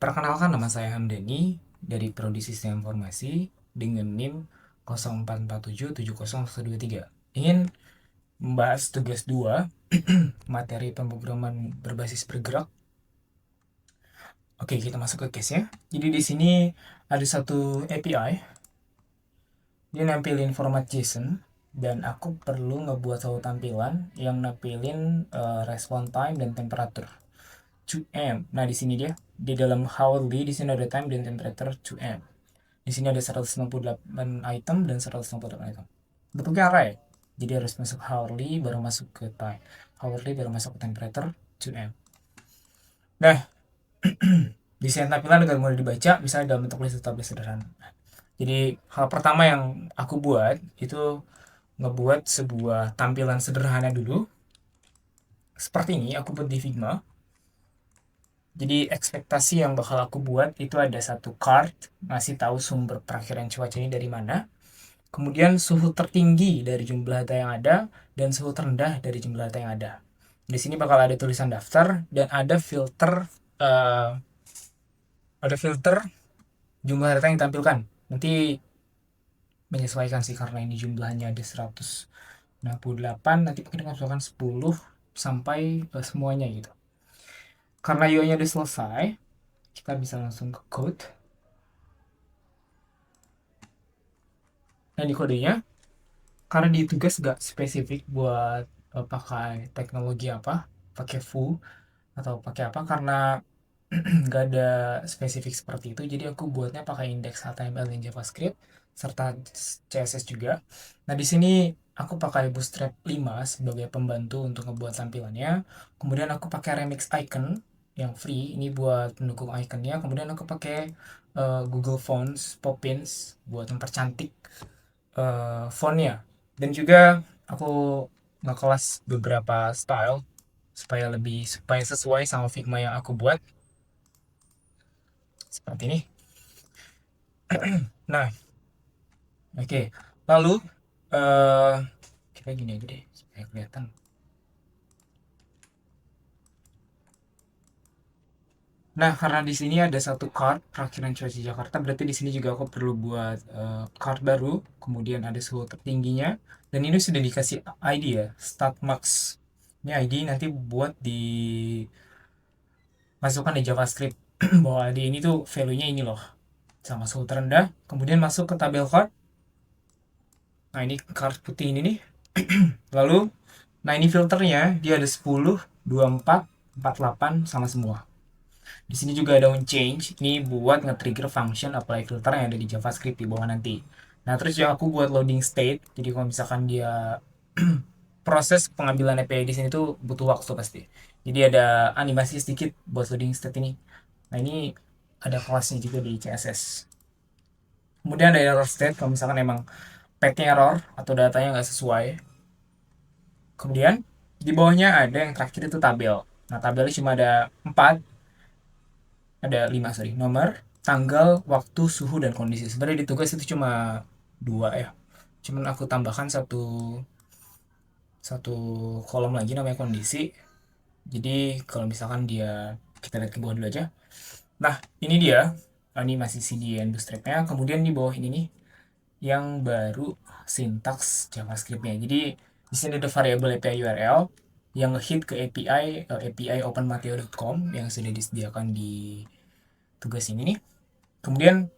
Perkenalkan, nama saya Hamdani dari Prodi Sistem Informasi dengan NIM 04477023. Ingin membahas tugas 2 materi pemrograman berbasis bergerak. Oke, kita masuk ke case-nya. Jadi di sini ada satu API. Dia nampilin format JSON dan aku perlu ngebuat satu tampilan yang nampilin respon time dan temperatur. 2M. Nah, di sini dia di dalam hourly, di sini ada time dan temperature 2M. Di sini ada 168 item dan 168 item. Bentuknya array. Jadi harus masuk hourly baru masuk ke time. Hourly baru masuk ke temperature 2M. Nah, desain tampilan agar mudah dibaca misalnya dalam bentuk list tabel sederhana. Jadi hal pertama yang aku buat itu ngebuat sebuah tampilan sederhana dulu. Seperti ini aku buat di Figma. Jadi ekspektasi yang bakal aku buat itu ada satu card ngasih tahu sumber perakhiran cuacanya dari mana. Kemudian suhu tertinggi dari jumlah data yang ada dan suhu terendah dari jumlah data yang ada. Di sini bakal ada tulisan daftar dan uh, ada filter jumlah data yang ditampilkan. Nanti menyesuaikan sih karena ini jumlahnya ada 168, nanti mungkin masukkan 10 sampai semuanya gitu. Karena UI-nya udah selesai, kita bisa langsung ke code. Nah, di kodenya, karena di tugas gak spesifik buat pakai teknologi apa, pakai foo atau pakai apa, karena nggak ada spesifik seperti itu, jadi aku buatnya pakai index HTML dan JavaScript serta CSS juga. Nah, di sini aku pakai Bootstrap 5 sebagai pembantu untuk ngebuat tampilannya. Kemudian aku pakai Remix Icon yang free ini buat mendukung iconnya. Kemudian aku pakai Google Fonts Poppins buat mempercantik fontnya. Dan juga aku ngekelas beberapa style supaya sesuai sama Figma yang aku buat seperti ini. Nah, oke. Lalu eh kita gini aja deh supaya kelihatan. Nah, karena di sini ada satu card perakhiran cuaca Jakarta, berarti di sini juga aku perlu buat card baru, kemudian ada suhu tertingginya, dan ini sudah dikasih ID ya, start max. Ini ID nanti buat dimasukkan di JavaScript bahwa ID ini tuh value-nya ini loh, sama suhu terendah. Kemudian masuk ke tabel card. Nah, ini card putih ini nih. Lalu, nah ini filternya, dia ada 10, 24, 48 sama semua. Di sini juga ada onChange, ini buat nge-trigger function apply filter yang ada di JavaScript di bawah nanti. Nah, terus yang aku buat loading state, jadi kalau misalkan dia proses pengambilan API di sini tuh butuh waktu pasti. Jadi ada animasi sedikit buat loading state ini. Nah, ini ada kelasnya juga di CSS. Kemudian ada error state kalau misalkan emang path-nya error atau datanya nggak sesuai. Kemudian di bawahnya ada yang terakhir itu tabel. Nah, tabelnya cuma ada 4, ada 5 sorry, nomor, tanggal, waktu, suhu, dan kondisi. Sebenarnya di tugas itu cuma 2 ya. Cuman aku tambahkan satu kolom lagi namanya kondisi. Jadi kalau misalkan dia, kita lihat ke bawah dulu aja. Nah, ini dia. Ini masih CDN bootstrapnya. Kemudian di bawah ini nih yang baru sintaks JavaScript-nya. Jadi di sini ada variabel API URL yang hit ke API openmateo.com yang sudah disediakan di tugas ini nih. Kemudian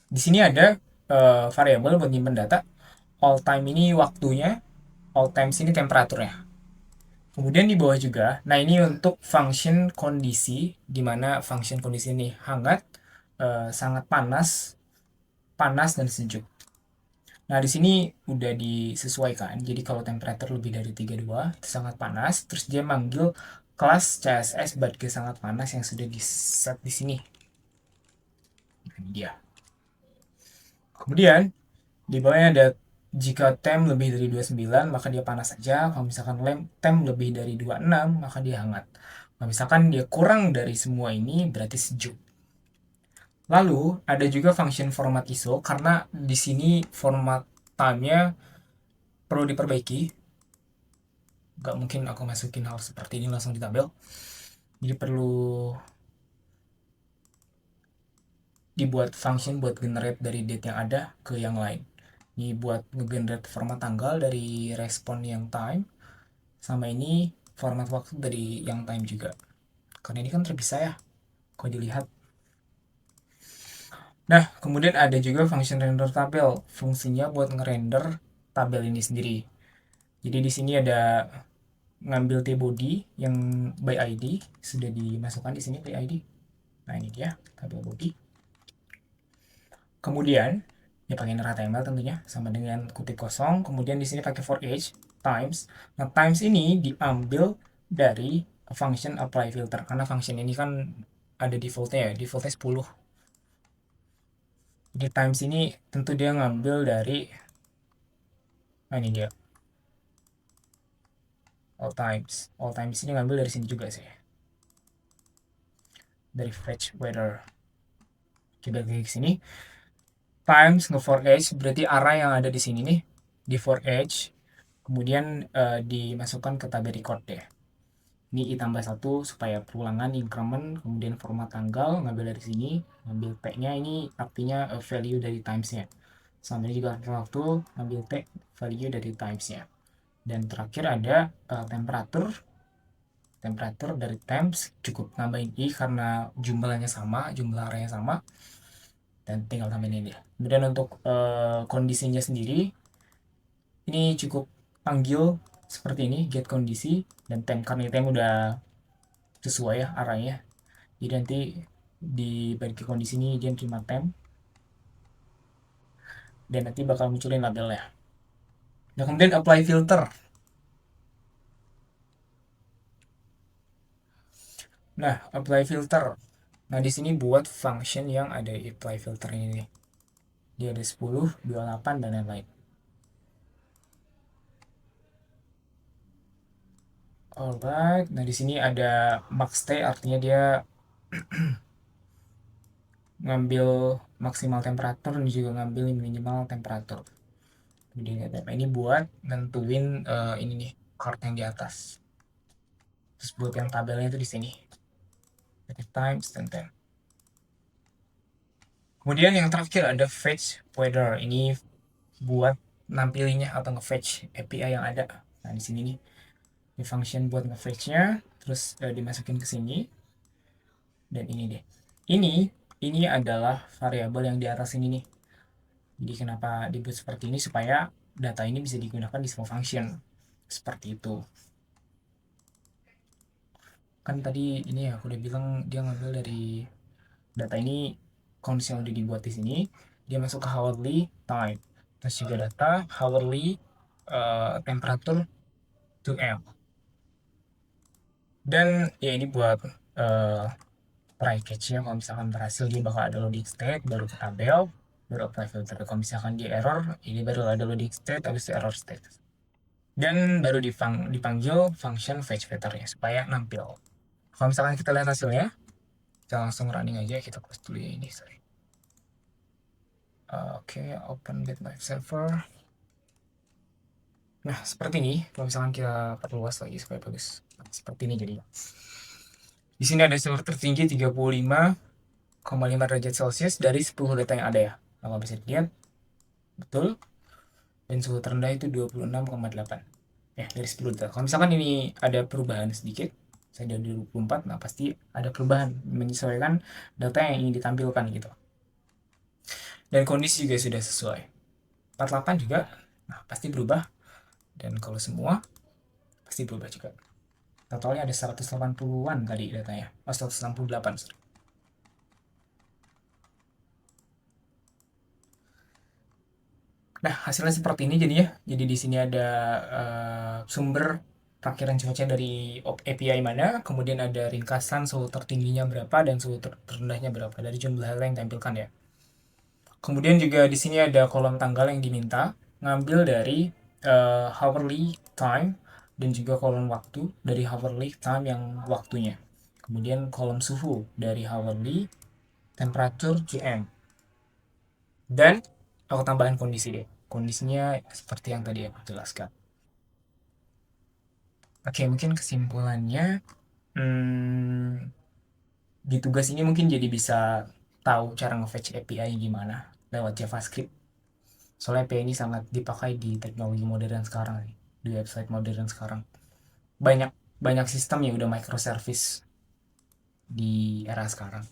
di sini ada variabel buat nyimpen data. All time ini waktunya, all times ini temperaturnya. Kemudian di bawah juga, nah ini untuk function kondisi, di mana function kondisi ini hangat, sangat panas, panas dan sejuk. Nah, di sini udah disesuaikan. Jadi kalau temperatur lebih dari 32 itu sangat panas, terus dia manggil kelas CSS sebagai sangat panas yang sudah di set di sini. Ini dia. Kemudian di bawahnya ada jika temp lebih dari 29 maka dia panas saja. Kalau misalkan temp lebih dari 26 maka dia hangat. Kalau misalkan dia kurang dari semua ini berarti sejuk. Lalu ada juga function format ISO karena di sini format time-nya perlu diperbaiki. Gak mungkin aku masukin hal seperti ini langsung di tabel. Jadi perlu dibuat function buat generate dari date yang ada ke yang lain. Ini buat ngegenerate format tanggal dari respon yang time, sama ini format waktu dari yang time juga. Karena ini kan terpisah ya, kalau dilihat. Nah, kemudian ada juga function render tabel. Fungsinya buat ngerender tabel ini sendiri. Jadi di sini ada ngambil T-body yang by ID, sudah dimasukkan di sini by ID. Nah, ini dia tabel body. Kemudian ya pakai HTML tentunya sama dengan kutip kosong. Kemudian di sini pakai for each times. Nah, times ini diambil dari function apply filter karena function ini kan ada defaultnya ya, defaultnya 10. Jadi times ini tentu dia ngambil dari, nah ini dia, all times. All times ini ngambil dari sini juga sih, dari fetch weather. Coba klik sini, times nge for each berarti array yang ada di sini nih di for each, kemudian dimasukkan ke tabel record deh. Ini i tambah 1 supaya perulangan increment, kemudian format tanggal ngambil dari sini, ngambil t nya ini artinya value dari times-nya. Sama ini juga waktu, ngambil t value dari times-nya. Dan terakhir ada temperatur. Temperatur dari temps cukup nambahin i karena jumlahnya sama, jumlah arahnya sama, dan tinggal tambahin ini. Kemudian untuk kondisinya sendiri, ini cukup panggil seperti ini, get kondisi dan temp, karena temp udah sesuai ya arahnya. Jadi nanti di bagi kondisi ini dia terima temp dan nanti bakal munculin labelnya. Nah, kemudian apply filter. Nah, apply filter. Nah, di sini buat function yang ada apply filter ini nih. Dia ada 10, 28 dan lain-lain. Alright, nah di sini ada max t, artinya dia ngambil maksimal temperatur dan juga ngambil minimal temperatur. Jadi ini buat nentuin ini nih chord yang di atas. Terus buat yang tabelnya itu di sini. Jadi times dan temp. Kemudian yang terakhir ada fetch weather. Ini buat nampilinnya atau nge-fetch API yang ada. Nah, di sini nih. Ini function buat nge-fetch-nya, terus dimasukin ke sini. Dan ini deh. Ini adalah variabel yang di atas ini nih. Jadi kenapa dibuat seperti ini supaya data ini bisa digunakan di semua function. Seperti itu. Kan tadi ini ya aku udah bilang dia ngambil dari data ini, kondisi yang udah dibuat di sini, dia masuk ke hourly time. Terus juga data hourly temperature to M. Dan ya ini buat try catch-nya, kalau misalkan berhasil dia bakal ada loading state, baru ke tabel, baru apply filter. Kalau misalkan dia error, ini baru ada loading state, habis itu error state. Dan baru dipanggil function fetch filternya supaya nampil. Kalau misalkan kita lihat hasilnya, kita langsung running aja, kita close dulu ya ini, sorry. Oke, open BitLife server. Nah, seperti ini. Kalau misalkan kita perluas lagi supaya bagus. Nah, seperti ini jadi. Di sini ada suhu tertinggi 35,5 derajat Celcius dari 10 data yang ada ya. Kalau bisa dilihat, betul. Dan suhu terendah itu 26,8. Ya, dari 10 data. Kalau misalkan ini ada perubahan sedikit, saya dari 24, nah pasti ada perubahan menyesuaikan data yang ingin ditampilkan gitu. Dan kondisi juga sudah sesuai. 48 juga, nah pasti berubah. Dan kalau semua, pasti berubah juga. Totalnya ada 180-an tadi datanya. Oh, 168, sorry. Nah, hasilnya seperti ini jadinya. Jadi di sini ada sumber perakhiran cuaca dari API mana, kemudian ada ringkasan suhu tertingginya berapa dan suhu terendahnya berapa dari jumlah hal yang ditampilkan ya. Kemudian juga di sini ada kolom tanggal yang diminta, ngambil dari hourly time dan juga kolom waktu dari hourly time yang waktunya. Kemudian kolom suhu dari hourly, temperature GM. Dan aku tambahan kondisi deh. Kondisinya seperti yang tadi aku jelaskan. Oke, mungkin kesimpulannya di tugas ini mungkin jadi bisa tahu cara nge-fetch API gimana lewat JavaScript. Soalnya API ini sangat dipakai di teknologi modern sekarang nih, di website modern sekarang. Banyak banyak sistem yang udah microservice di era sekarang.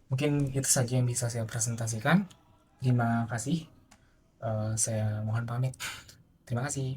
Mungkin itu saja yang bisa saya presentasikan. Terima kasih. Saya mohon pamit. Terima kasih.